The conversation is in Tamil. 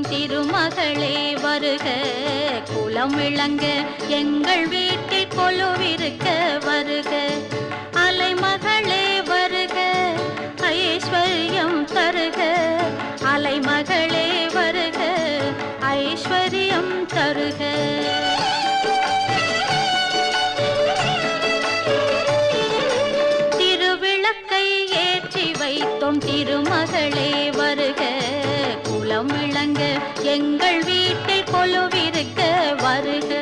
வைத்தோம் திருமகளே வருக, குலம் விளங்க எங்கள் வீட்டில் கொலுவிருக்க வருக, அலைமகளே வருக ஐஸ்வர்யம் தருக, அலைமகளே வருக ஐஸ்வர்யம் தருக. திருவிளக்கை ஏற்றி வைத்தோம் திருமகளே வருக, குலம் விளங்க எங்கள் வீட்டில் கொலுவிருக்க வருக.